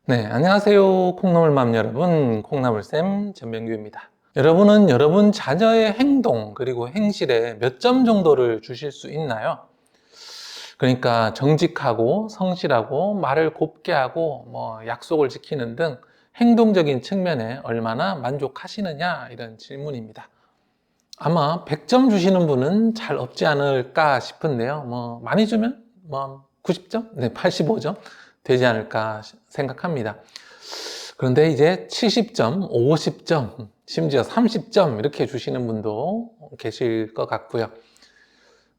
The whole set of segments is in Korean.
네, 안녕하세요. 콩나물맘 여러분, 콩나물쌤 전명규입니다. 여러분은 여러분 자녀의 행동 그리고 행실에 몇 점 정도를 주실 수 있나요? 그러니까 정직하고 성실하고 말을 곱게 하고 약속을 지키는 등 행동적인 측면에 얼마나 만족하시느냐 이런 질문입니다. 아마 100점 주시는 분은 잘 없지 않을까 싶은데요. 많이 주면 90점? 네, 85점 되지 않을까 생각합니다. 그런데 이제 70점, 50점, 심지어 30점 이렇게 주시는 분도 계실 것 같고요.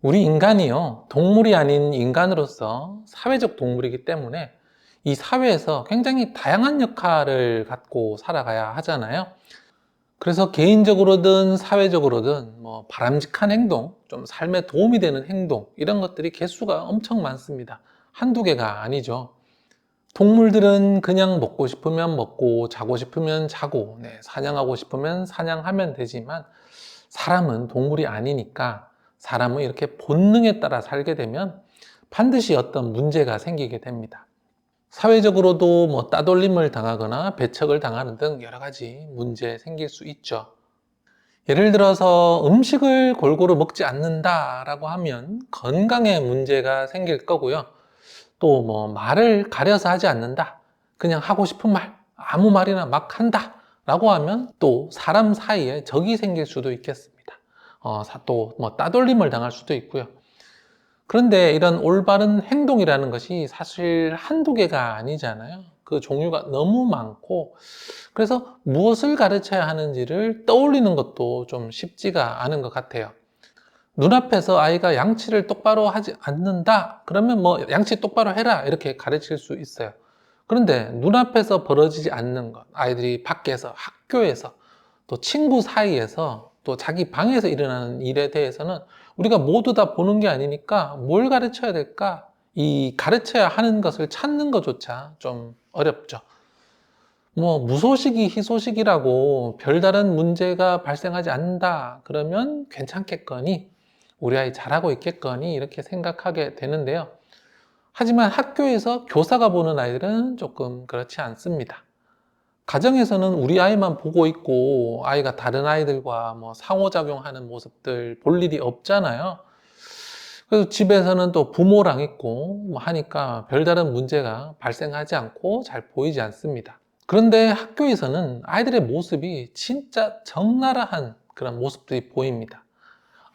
우리 인간이요, 동물이 아닌 인간으로서 사회적 동물이기 때문에 이 사회에서 굉장히 다양한 역할을 갖고 살아가야 하잖아요. 그래서 개인적으로든 사회적으로든 바람직한 행동, 좀 삶에 도움이 되는 행동, 이런 것들이 개수가 엄청 많습니다. 한두 개가 아니죠. 동물들은 그냥 먹고 싶으면 먹고 자고 싶으면 자고 사냥하고 싶으면 사냥하면 되지만 사람은 동물이 아니니까 사람은 이렇게 본능에 따라 살게 되면 반드시 어떤 문제가 생기게 됩니다. 사회적으로도 따돌림을 당하거나 배척을 당하는 등 여러 가지 문제 생길 수 있죠. 예를 들어서 음식을 골고루 먹지 않는다라고 하면 건강에 문제가 생길 거고요. 또 말을 가려서 하지 않는다. 그냥 하고 싶은 말, 아무 말이나 막 한다. 라고 하면 또 사람 사이에 적이 생길 수도 있겠습니다. 또 따돌림을 당할 수도 있고요. 그런데 이런 올바른 행동이라는 것이 사실 한두 개가 아니잖아요. 그 종류가 너무 많고, 그래서 무엇을 가르쳐야 하는지를 떠올리는 것도 좀 쉽지가 않은 것 같아요. 눈앞에서 아이가 양치를 똑바로 하지 않는다? 그러면 양치 똑바로 해라. 이렇게 가르칠 수 있어요. 그런데 눈앞에서 벌어지지 않는 것, 아이들이 밖에서, 학교에서, 또 친구 사이에서, 또 자기 방에서 일어나는 일에 대해서는 우리가 모두 다 보는 게 아니니까 뭘 가르쳐야 될까? 이 가르쳐야 하는 것을 찾는 것조차 좀 어렵죠. 무소식이 희소식이라고 별다른 문제가 발생하지 않는다. 그러면 괜찮겠거니, 우리 아이 잘하고 있겠거니, 이렇게 생각하게 되는데요. 하지만 학교에서 교사가 보는 아이들은 조금 그렇지 않습니다. 가정에서는 우리 아이만 보고 있고, 아이가 다른 아이들과 상호작용하는 모습들 볼 일이 없잖아요. 그래서 집에서는 또 부모랑 있고 하니까 별다른 문제가 발생하지 않고 잘 보이지 않습니다. 그런데 학교에서는 아이들의 모습이 진짜 적나라한 그런 모습들이 보입니다.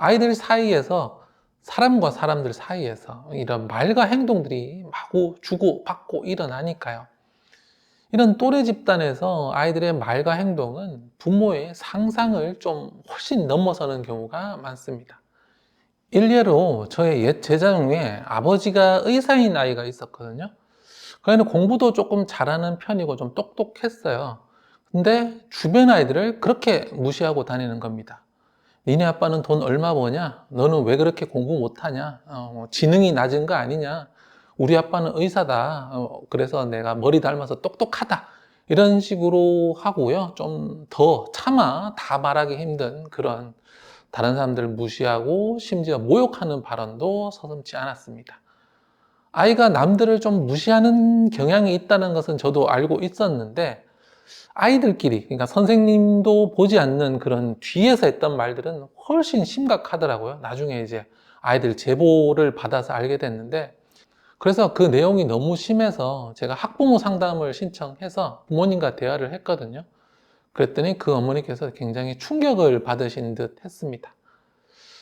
아이들 사이에서 사람과 사람들 사이에서 이런 말과 행동들이 마구 주고받고 일어나니까요. 이런 또래 집단에서 아이들의 말과 행동은 부모의 상상을 좀 훨씬 넘어서는 경우가 많습니다. 일례로 저의 옛 제자 중에 아버지가 의사인 아이가 있었거든요. 그 애는 공부도 조금 잘하는 편이고 좀 똑똑했어요. 근데 주변 아이들을 그렇게 무시하고 다니는 겁니다. 니네 아빠는 돈 얼마 버냐? 너는 왜 그렇게 공부 못하냐? 지능이 낮은 거 아니냐? 우리 아빠는 의사다. 그래서 내가 머리 닮아서 똑똑하다. 이런 식으로 하고요. 좀 더 차마 다 말하기 힘든 그런 다른 사람들을 무시하고 심지어 모욕하는 발언도 서슴지 않았습니다. 아이가 남들을 좀 무시하는 경향이 있다는 것은 저도 알고 있었는데 아이들끼리, 그러니까 선생님도 보지 않는 그런 뒤에서 했던 말들은 훨씬 심각하더라고요. 나중에 이제 아이들 제보를 받아서 알게 됐는데, 그래서 그 내용이 너무 심해서 제가 학부모 상담을 신청해서 부모님과 대화를 했거든요. 그랬더니 그 어머니께서 굉장히 충격을 받으신 듯 했습니다.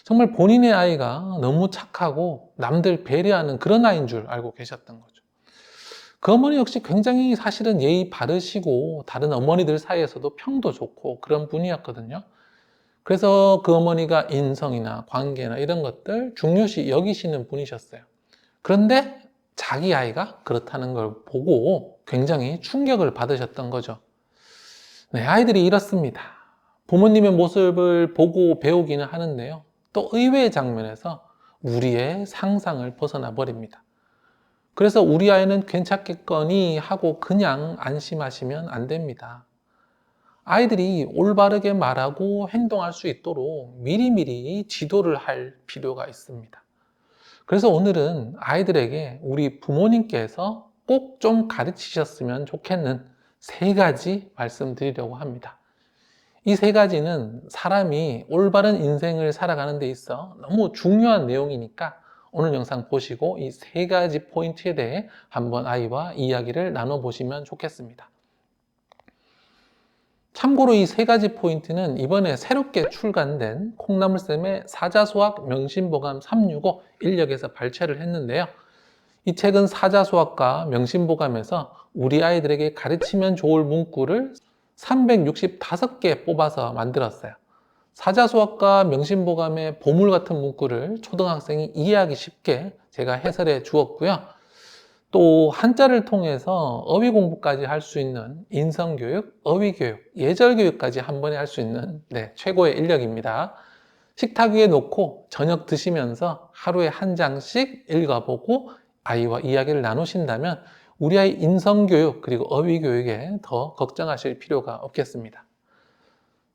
정말 본인의 아이가 너무 착하고 남들 배려하는 그런 아이인 줄 알고 계셨던 거죠. 그 어머니 역시 굉장히 사실은 예의 바르시고 다른 어머니들 사이에서도 평도 좋고 그런 분이었거든요. 그래서 그 어머니가 인성이나 관계나 이런 것들 중요시 여기시는 분이셨어요. 그런데 자기 아이가 그렇다는 걸 보고 굉장히 충격을 받으셨던 거죠. 네, 아이들이 이렇습니다. 부모님의 모습을 보고 배우기는 하는데요. 또 의외의 장면에서 우리의 상상을 벗어나 버립니다. 그래서 우리 아이는 괜찮겠거니 하고 그냥 안심하시면 안 됩니다. 아이들이 올바르게 말하고 행동할 수 있도록 미리미리 지도를 할 필요가 있습니다. 그래서 오늘은 아이들에게 우리 부모님께서 꼭 좀 가르치셨으면 좋겠는 3가지 말씀드리려고 합니다. 이 3가지는 사람이 올바른 인생을 살아가는 데 있어 너무 중요한 내용이니까 오늘 영상 보시고 이 3가지 포인트에 대해 한번 아이와 이야기를 나눠보시면 좋겠습니다. 참고로 이 3가지 포인트는 이번에 새롭게 출간된 콩나물쌤의 사자수학 명심보감 365 인력에서 발췌를 했는데요. 이 책은 사자수학과 명심보감에서 우리 아이들에게 가르치면 좋을 문구를 365개 뽑아서 만들었어요. 사자수학과 명심보감의 보물 같은 문구를 초등학생이 이해하기 쉽게 제가 해설해 주었고요. 또 한자를 통해서 어휘 공부까지 할 수 있는 인성교육, 어휘교육, 예절교육까지 한 번에 할 수 있는 최고의 인력입니다. 식탁 위에 놓고 저녁 드시면서 하루에 한 장씩 읽어보고 아이와 이야기를 나누신다면 우리 아이 인성교육 그리고 어휘교육에 더 걱정하실 필요가 없겠습니다.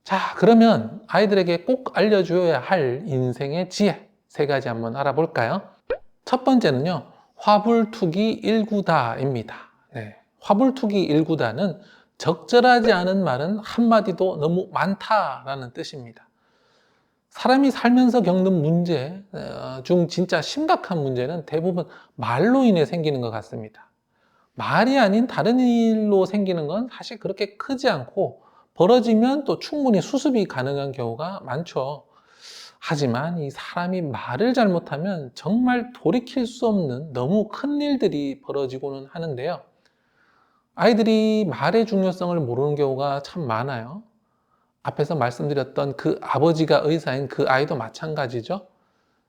자, 그러면 아이들에게 꼭 알려줘야 할 인생의 지혜 3가지 한번 알아볼까요? 첫 번째는요, 화불투기 일구다입니다. 화불투기 일구다는 적절하지 않은 말은 한마디도 너무 많다라는 뜻입니다. 사람이 살면서 겪는 문제 중 진짜 심각한 문제는 대부분 말로 인해 생기는 것 같습니다. 말이 아닌 다른 일로 생기는 건 사실 그렇게 크지 않고 벌어지면 또 충분히 수습이 가능한 경우가 많죠. 하지만 이 사람이 말을 잘못하면 정말 돌이킬 수 없는 너무 큰 일들이 벌어지고는 하는데요. 아이들이 말의 중요성을 모르는 경우가 참 많아요. 앞에서 말씀드렸던 그 아버지가 의사인 그 아이도 마찬가지죠.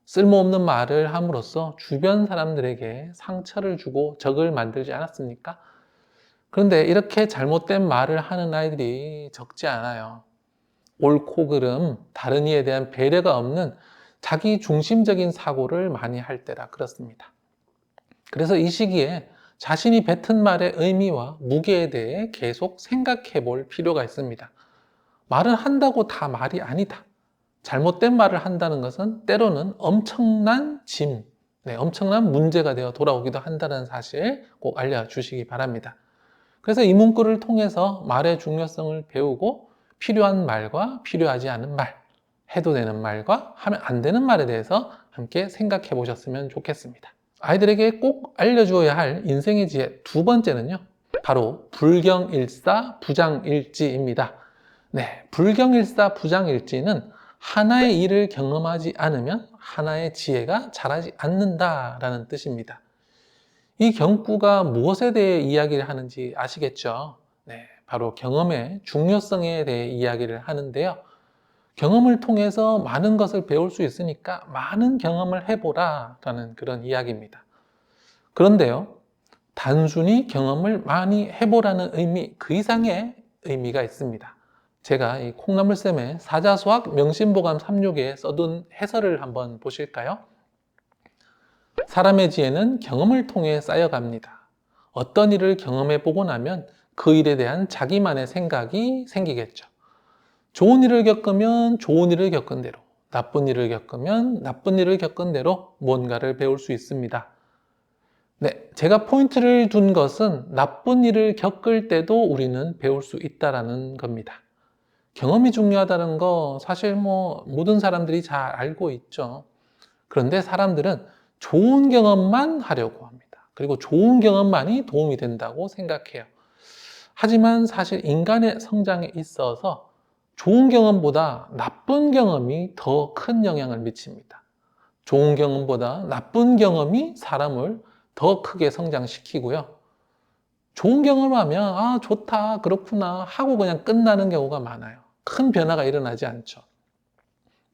쓸모없는 말을 함으로써 주변 사람들에게 상처를 주고 적을 만들지 않았습니까? 그런데 이렇게 잘못된 말을 하는 아이들이 적지 않아요. 옳고 그름, 다른 이에 대한 배려가 없는 자기 중심적인 사고를 많이 할 때라 그렇습니다. 그래서 이 시기에 자신이 뱉은 말의 의미와 무게에 대해 계속 생각해 볼 필요가 있습니다. 말은 한다고 다 말이 아니다. 잘못된 말을 한다는 것은 때로는 엄청난 짐, 엄청난 문제가 되어 돌아오기도 한다는 사실 꼭 알려주시기 바랍니다. 그래서 이 문구를 통해서 말의 중요성을 배우고 필요한 말과 필요하지 않은 말, 해도 되는 말과 하면 안 되는 말에 대해서 함께 생각해 보셨으면 좋겠습니다. 아이들에게 꼭 알려주어야 할 인생의 지혜 2번째는요, 바로 불경일사 부장일지입니다. 불경일사 부장일지는 하나의 일을 경험하지 않으면 하나의 지혜가 자라지 않는다라는 뜻입니다. 이 경구가 무엇에 대해 이야기를 하는지 아시겠죠? 바로 경험의 중요성에 대해 이야기를 하는데요. 경험을 통해서 많은 것을 배울 수 있으니까 많은 경험을 해보라 라는 그런 이야기입니다. 그런데요, 단순히 경험을 많이 해보라는 의미, 그 이상의 의미가 있습니다. 제가 이 콩나물쌤의 사자수학 명심보감 365에 써둔 해설을 한번 보실까요? 사람의 지혜는 경험을 통해 쌓여갑니다. 어떤 일을 경험해보고 나면 그 일에 대한 자기만의 생각이 생기겠죠. 좋은 일을 겪으면 좋은 일을 겪은 대로, 나쁜 일을 겪으면 나쁜 일을 겪은 대로 뭔가를 배울 수 있습니다. 제가 포인트를 둔 것은 나쁜 일을 겪을 때도 우리는 배울 수 있다는 겁니다. 경험이 중요하다는 거 사실 모든 사람들이 잘 알고 있죠. 그런데 사람들은 좋은 경험만 하려고 합니다. 그리고 좋은 경험만이 도움이 된다고 생각해요. 하지만 사실 인간의 성장에 있어서 좋은 경험보다 나쁜 경험이 더 큰 영향을 미칩니다. 좋은 경험보다 나쁜 경험이 사람을 더 크게 성장시키고요. 좋은 경험을 하면 좋다, 그렇구나 하고 그냥 끝나는 경우가 많아요. 큰 변화가 일어나지 않죠.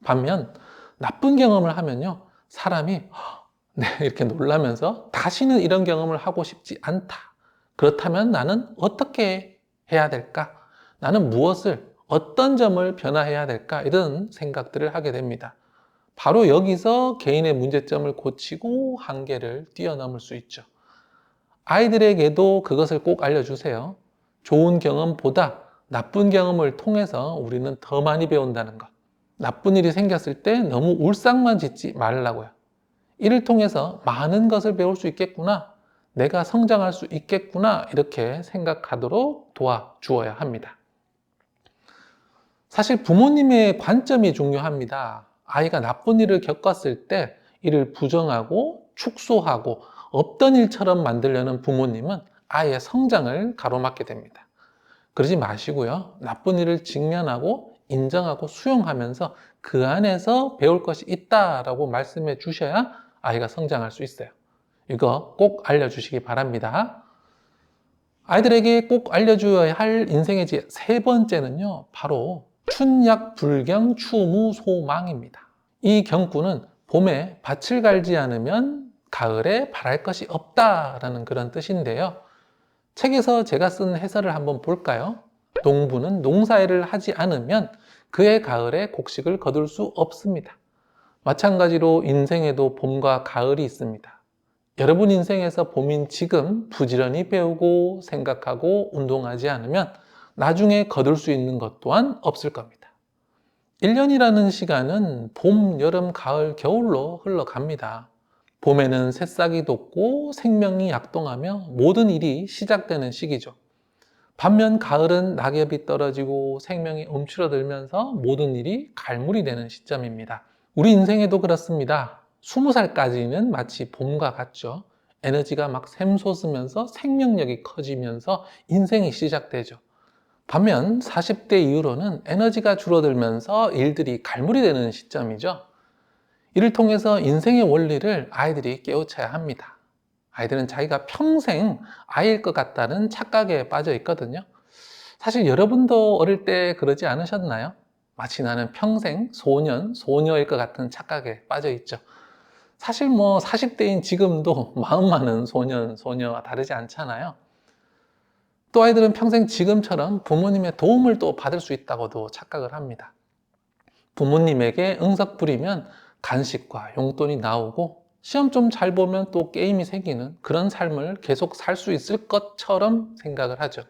반면 나쁜 경험을 하면요, 사람이 이렇게 놀라면서 다시는 이런 경험을 하고 싶지 않다. 그렇다면 나는 어떻게 해야 될까? 나는 무엇을, 어떤 점을 변화해야 될까? 이런 생각들을 하게 됩니다. 바로 여기서 개인의 문제점을 고치고 한계를 뛰어넘을 수 있죠. 아이들에게도 그것을 꼭 알려주세요. 좋은 경험보다 나쁜 경험을 통해서 우리는 더 많이 배운다는 것. 나쁜 일이 생겼을 때 너무 울상만 짓지 말라고요. 이를 통해서 많은 것을 배울 수 있겠구나. 내가 성장할 수 있겠구나 이렇게 생각하도록 도와주어야 합니다. 사실 부모님의 관점이 중요합니다. 아이가 나쁜 일을 겪었을 때 이를 부정하고 축소하고 없던 일처럼 만들려는 부모님은 아이의 성장을 가로막게 됩니다. 그러지 마시고요. 나쁜 일을 직면하고 인정하고 수용하면서 그 안에서 배울 것이 있다라고 말씀해 주셔야 아이가 성장할 수 있어요. 이거 꼭 알려주시기 바랍니다. 아이들에게 꼭 알려줘야 할 인생의 지혜 세 번째는요, 바로 춘약 불경 추무 소망입니다. 이 경구는 봄에 밭을 갈지 않으면 가을에 바랄 것이 없다라는 그런 뜻인데요. 책에서 제가 쓴 해설을 한번 볼까요? 농부는 농사일을 하지 않으면 그의 가을에 곡식을 거둘 수 없습니다. 마찬가지로 인생에도 봄과 가을이 있습니다. 여러분 인생에서 봄인 지금 부지런히 배우고 생각하고 운동하지 않으면 나중에 거둘 수 있는 것 또한 없을 겁니다. 1년이라는 시간은 봄, 여름, 가을, 겨울로 흘러갑니다. 봄에는 새싹이 돋고 생명이 약동하며 모든 일이 시작되는 시기죠. 반면 가을은 낙엽이 떨어지고 생명이 움츠러들면서 모든 일이 갈물이 되는 시점입니다. 우리 인생에도 그렇습니다. 20살까지는 마치 봄과 같죠. 에너지가 막 샘솟으면서 생명력이 커지면서 인생이 시작되죠. 반면 40대 이후로는 에너지가 줄어들면서 일들이 갈물이 되는 시점이죠. 이를 통해서 인생의 원리를 아이들이 깨우쳐야 합니다. 아이들은 자기가 평생 아이일 것 같다는 착각에 빠져 있거든요. 사실 여러분도 어릴 때 그러지 않으셨나요? 마치 나는 평생 소년, 소녀일 것 같은 착각에 빠져 있죠. 사실 40대인 지금도 마음 많은 소년, 소녀와 다르지 않잖아요. 또 아이들은 평생 지금처럼 부모님의 도움을 또 받을 수 있다고도 착각을 합니다. 부모님에게 응석 부리면 간식과 용돈이 나오고 시험 좀 잘 보면 또 게임이 생기는 그런 삶을 계속 살 수 있을 것처럼 생각을 하죠.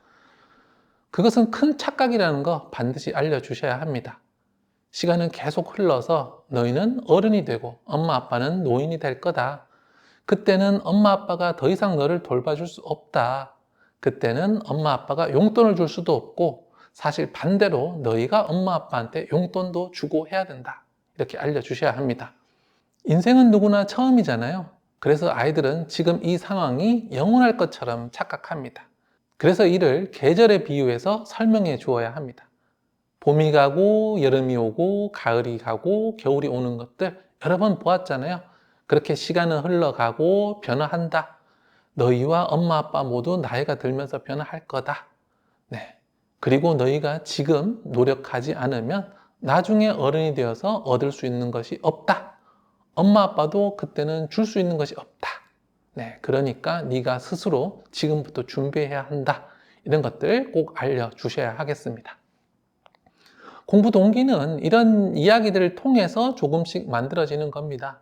그것은 큰 착각이라는 거 반드시 알려주셔야 합니다. 시간은 계속 흘러서 너희는 어른이 되고 엄마 아빠는 노인이 될 거다. 그때는 엄마 아빠가 더 이상 너를 돌봐줄 수 없다. 그때는 엄마 아빠가 용돈을 줄 수도 없고 사실 반대로 너희가 엄마 아빠한테 용돈도 주고 해야 된다. 이렇게 알려주셔야 합니다. 인생은 누구나 처음이잖아요. 그래서 아이들은 지금 이 상황이 영원할 것처럼 착각합니다. 그래서 이를 계절에 비유해서 설명해 주어야 합니다. 봄이 가고 여름이 오고 가을이 가고 겨울이 오는 것들 여러 번 보았잖아요. 그렇게 시간은 흘러가고 변화한다. 너희와 엄마 아빠 모두 나이가 들면서 변화할 거다. 네. 그리고 너희가 지금 노력하지 않으면 나중에 어른이 되어서 얻을 수 있는 것이 없다. 엄마 아빠도 그때는 줄 수 있는 것이 없다. 네, 그러니까 네가 스스로 지금부터 준비해야 한다. 이런 것들 꼭 알려주셔야 하겠습니다. 공부 동기는 이런 이야기들을 통해서 조금씩 만들어지는 겁니다.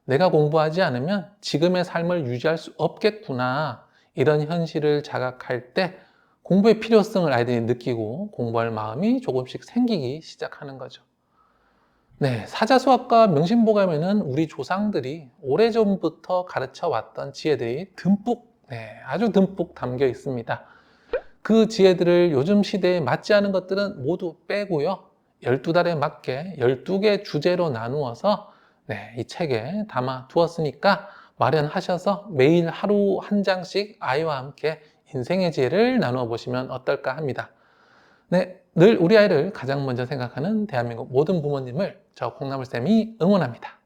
내가 공부하지 않으면 지금의 삶을 유지할 수 없겠구나. 이런 현실을 자각할 때 공부의 필요성을 아이들이 느끼고 공부할 마음이 조금씩 생기기 시작하는 거죠. 네, 사자수학과 명심보감에는 우리 조상들이 오래전부터 가르쳐 왔던 지혜들이 듬뿍, 아주 듬뿍 담겨 있습니다. 그 지혜들을 요즘 시대에 맞지 않은 것들은 모두 빼고요. 12달에 맞게 12개 주제로 나누어서 이 책에 담아 두었으니까 마련하셔서 매일 하루 한 장씩 아이와 함께 인생의 지혜를 나누어 보시면 어떨까 합니다. 네, 늘 우리 아이를 가장 먼저 생각하는 대한민국 모든 부모님을 저 콩나물쌤이 응원합니다.